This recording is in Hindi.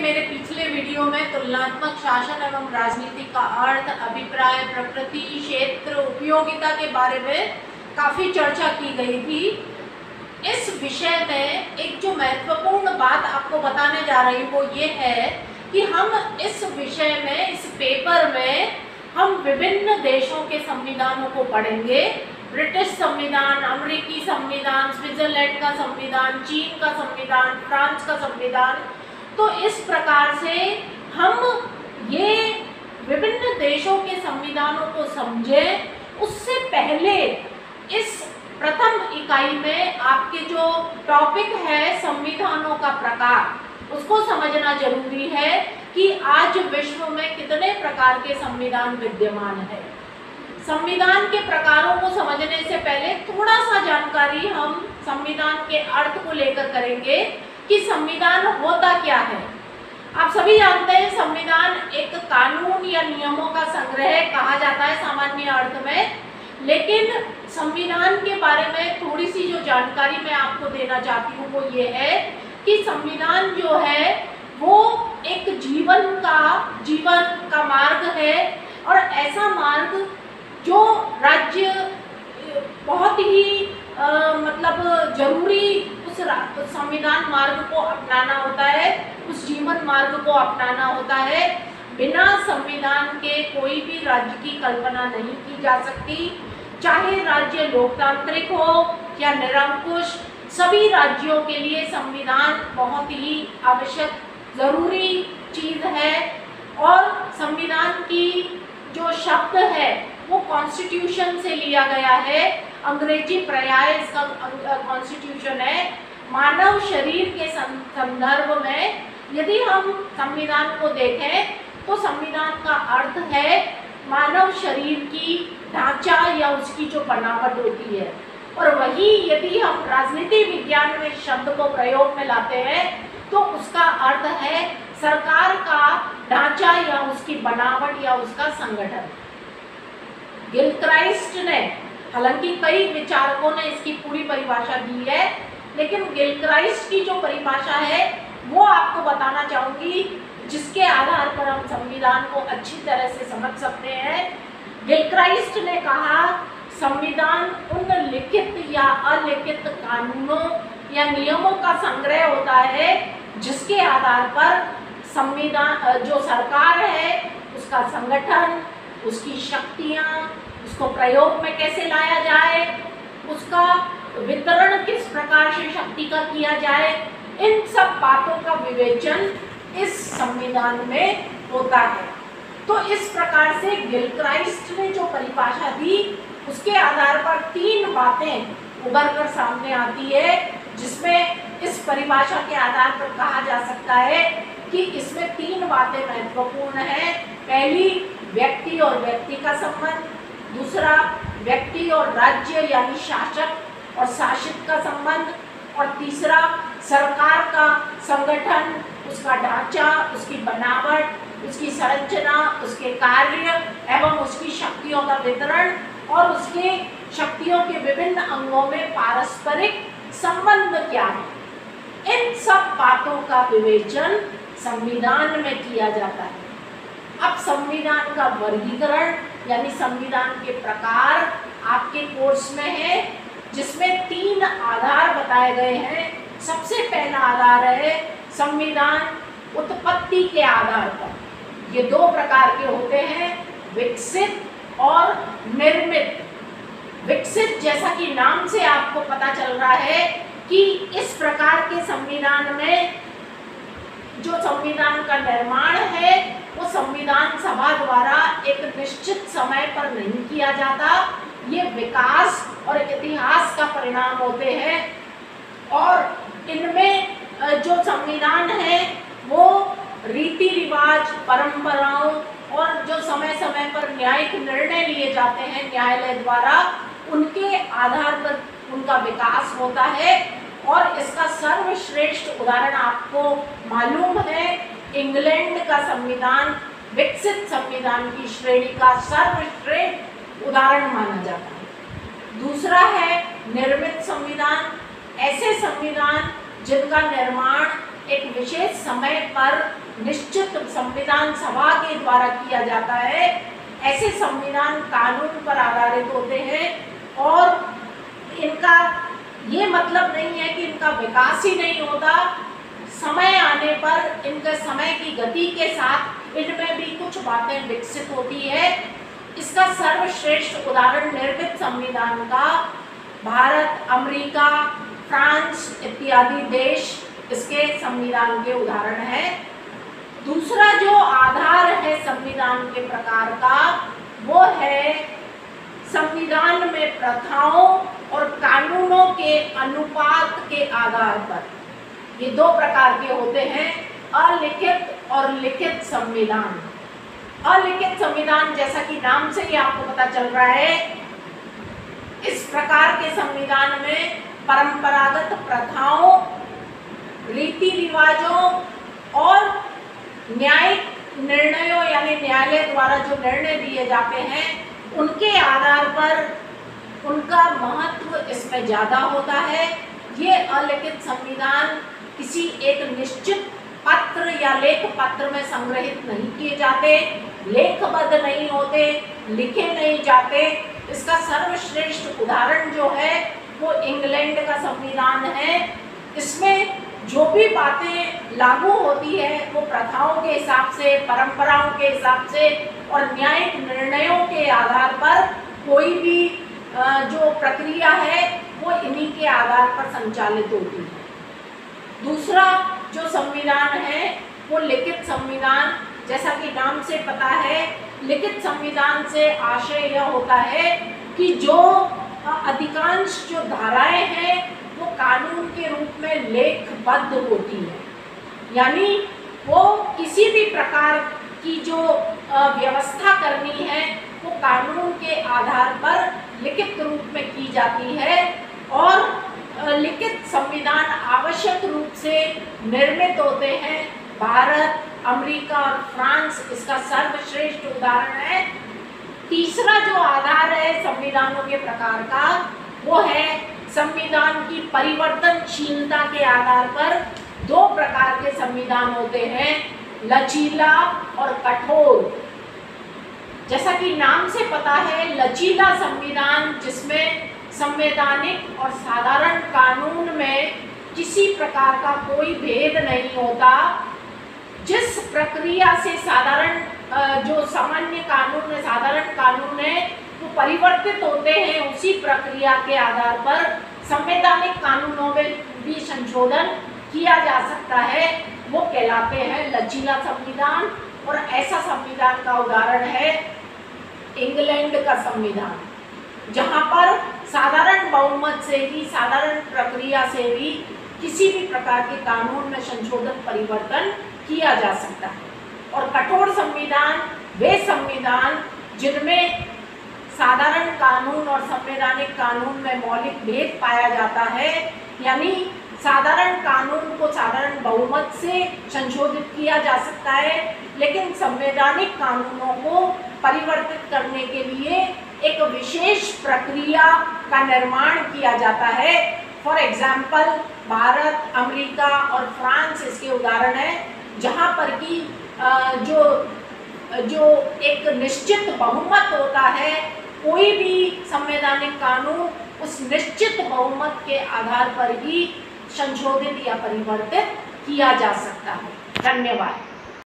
मेरे पिछले वीडियो में तुलनात्मक शासन एवं राजनीति का अर्थ, अभिप्राय, प्रकृति, क्षेत्र, उपयोगिता के बारे में काफ़ी चर्चा की गई थी। इस विषय में एक जो महत्वपूर्ण बात आपको बताने जा रही हूँ वो ये है कि हम इस विषय में, इस पेपर में हम विभिन्न देशों के संविधानों को पढ़ेंगे। ब्रिटिश संविधान, अमेरिकी संविधान, स्विट्जरलैंड का संविधान, चीन का संविधान, फ्रांस का संविधान। तो इस प्रकार से हम ये विभिन्न देशों के संविधानों को समझें। उससे पहले इस प्रथम इकाई में आपके जो टॉपिक है संविधानों का प्रकार, उसको समझना जरूरी है कि आज विश्व में कितने प्रकार के संविधान विद्यमान है। संविधान के प्रकारों को समझने से पहले थोड़ा सा जानकारी हम संविधान के अर्थ को लेकर करेंगे कि संविधान होता क्या है। आप सभी जानते हैं संविधान एक कानून या नियमों का संग्रह कहा जाता है सामान्य अर्थ में, लेकिन संविधान के बारे में थोड़ी सी जो जानकारी मैं आपको देना चाहती हूँ वो ये है कि संविधान जो है वो एक जीवन का मार्ग है, और ऐसा मार्ग जो राज्य बहुत ही जरूरी उस संविधान मार्ग को अपनाना होता है, उस जीवन मार्ग को अपनाना होता है। बिना संविधान के कोई भी राज्य की कल्पना नहीं की जा सकती, चाहे राज्य लोकतांत्रिक हो या निरंकुश। सभी राज्यों के लिए संविधान बहुत ही आवश्यक, ज़रूरी चीज़ है। और संविधान की जो शब्द है वो कॉन्स्टिट्यूशन से लिया गया है, अंग्रेजी पर्याय इसका कॉन्स्टिट्यूशन है। मानव शरीर के संदर्भ में यदि हम संविधान को देखें तो संविधान का अर्थ है मानव शरीर की ढांचा या उसकी जो बनावट होती है। और वही यदि हम राजनीति विज्ञान में शब्द को प्रयोग में लाते हैं तो उसका अर्थ है सरकार का ढांचा या उसकी बनावट या उसका संगठन। गिलक्राइस्ट ने, हालांकि कई विचारकों ने इसकी पूरी परिभाषा दी है, लेकिन गिलक्राइस्ट की जो परिभाषा है वो आपको बताना चाहूँगी, जिसके आधार पर हम संविधान को अच्छी तरह से समझ सकते हैं। गिलक्राइस्ट ने कहा संविधान उन लिखित या अलिखित कानूनों या नियमों का संग्रह होता है जिसके आधार पर संविधान, जो सरकार है उसका संगठन, उसकी शक्तियाँ, उसको प्रयोग में कैसे लाया जाए, उसका वितरण किस प्रकार से शक्ति का किया जाए, इन सब बातों का विवेचन इस संविधान में होता है। तो इस प्रकार से गिलक्राइस्ट ने जो परिभाषा दी उसके आधार पर तीन बातें उभर कर सामने आती है, जिसमें इस परिभाषा के आधार पर कहा जा सकता है कि इसमें तीन बातें महत्वपूर्ण हैं। पहली, व्यक्ति और व्यक्ति का संबंध। दूसरा, व्यक्ति और राज्य यानी शासक और शासित का संबंध। और तीसरा, सरकार का संगठन, उसका ढांचा, उसकी बनावट, उसकी संरचना, उसके कार्य एवं उसकी शक्तियों का वितरण और उसके शक्तियों के विभिन्न अंगों में पारस्परिक संबंध क्या है। इन सब बातों का विवेचन संविधान में किया जाता है। अब संविधान का वर्गीकरण यानी संविधान के प्रकार आपके कोर्स में है, जिसमें तीन आधार बताए गए हैं। सबसे पहला आधार है संविधान उत्पत्ति के आधार पर। ये दो प्रकार के होते हैं, विकसित और निर्मित। विकसित, जैसा कि नाम से आपको पता चल रहा है कि इस प्रकार के संविधान में जो संविधान का निर्माण है वो संविधान सभा द्वारा एक निश्चित समय पर नहीं किया जाता। ये विकास और इतिहास का परिणाम होते हैं, और इनमें जो संविधान है वो रीति रिवाज, परंपराओं और जो समय समय पर न्यायिक निर्णय लिए जाते हैं न्यायालय द्वारा, उनके आधार पर उनका विकास होता है। और इसका सर्वश्रेष्ठ उदाहरण आपको मालूम है, इंग्लैंड का संविधान विकसित संविधान की श्रेणी का सर्वश्रेष्ठ उदाहरण माना जाता है। दूसरा है निर्मित संविधान, ऐसे संविधान जिनका निर्माण एक विशेष समय पर निश्चित संविधान सभा के द्वारा किया जाता है। ऐसे संविधान कानून पर आधारित होते हैं और इनका ये मतलब नहीं है कि इनका विकास ही नहीं होता। समय आने पर इनके समय की गति के साथ इनमें भी कुछ बातें विकसित होती है। इसका सर्वश्रेष्ठ उदाहरण निर्मित संविधान का भारत, अमेरिका, फ्रांस इत्यादि देश इसके संविधान के उदाहरण है। दूसरा जो आधार है संविधान के प्रकार का वो है संविधान में प्रथाओं और कानूनों के अनुपात के आधार पर। ये दो प्रकार के होते हैं, अलिखित और लिखित संविधान। अलिखित संविधान जैसा कि नाम से ही आपको पता चल रहा है, इस प्रकार के संविधान में परंपरागत प्रथाओं, रीति रिवाजों और न्यायिक निर्णयों यानी न्यायालय द्वारा जो निर्णय दिए जाते हैं उनके आधार पर उनका महत्व इसमें ज़्यादा होता है। ये अलिखित संविधान किसी एक निश्चित पत्र या लेख पत्र में संग्रहित नहीं किए जाते, लेखबद्ध नहीं होते, लिखे नहीं जाते। इसका सर्वश्रेष्ठ उदाहरण जो है वो इंग्लैंड का संविधान है। इसमें जो भी बातें लागू होती है वो प्रथाओं के हिसाब से, परंपराओं के हिसाब से और न्यायिक निर्णयों के आधार पर कोई भी जो प्रक्रिया है वो इन्हीं के आधार पर संचालित होती है। दूसरा जो संविधान है वो लिखित संविधान। जैसा कि नाम से पता है, लिखित संविधान से आशय यह होता है कि जो अधिकांश जो धाराएं हैं वो कानून के रूप में लेखबद्ध होती है, यानी वो किसी भी प्रकार की जो व्यवस्था करनी है वो कानून के आधार पर लिखित रूप में की जाती है। और लिखित संविधान आवश्यक रूप से निर्मित होते हैं। भारत, अमेरिका और फ्रांस इसका सर्वश्रेष्ठ उदाहरण है। तीसरा जो आधार है संविधानों के प्रकार का वो है संविधान की परिवर्तनशीलता के आधार पर दो प्रकार के संविधान होते हैं, लचीला और कठोर। जैसा कि नाम से पता है, लचीला संविधान जिसमें संवैधानिक और साधारण कानून में किसी प्रकार का कोई भेद नहीं होता। जिस प्रक्रिया से साधारण जो सामान्य कानून है, साधारण कानून है वो परिवर्तित होते हैं, उसी प्रक्रिया के आधार पर संवैधानिक कानूनों में भी संशोधन किया जा सकता है, वो कहलाते हैं लचीला संविधान। और ऐसा संविधान का उदाहरण है इंग्लैंड का संविधान, जहाँ पर साधारण बहुमत से ही, साधारण प्रक्रिया से भी किसी भी प्रकार के कानून में संशोधन परिवर्तन किया जा सकता है। और कठोर संविधान वे संविधान जिनमें साधारण कानून और संवैधानिक कानून में मौलिक भेद पाया जाता है, यानी साधारण कानून को साधारण बहुमत से संशोधित किया जा सकता है, लेकिन संवैधानिक कानूनों को परिवर्तित करने के लिए एक विशेष प्रक्रिया का निर्माण किया जाता है। फॉर एग्जाम्पल भारत, अमेरिका और फ्रांस इसके उदाहरण हैं, जहाँ पर कि जो एक निश्चित बहुमत होता है, कोई भी संवैधानिक कानून उस निश्चित बहुमत के आधार पर ही संशोधित या परिवर्तित किया जा सकता है। धन्यवाद।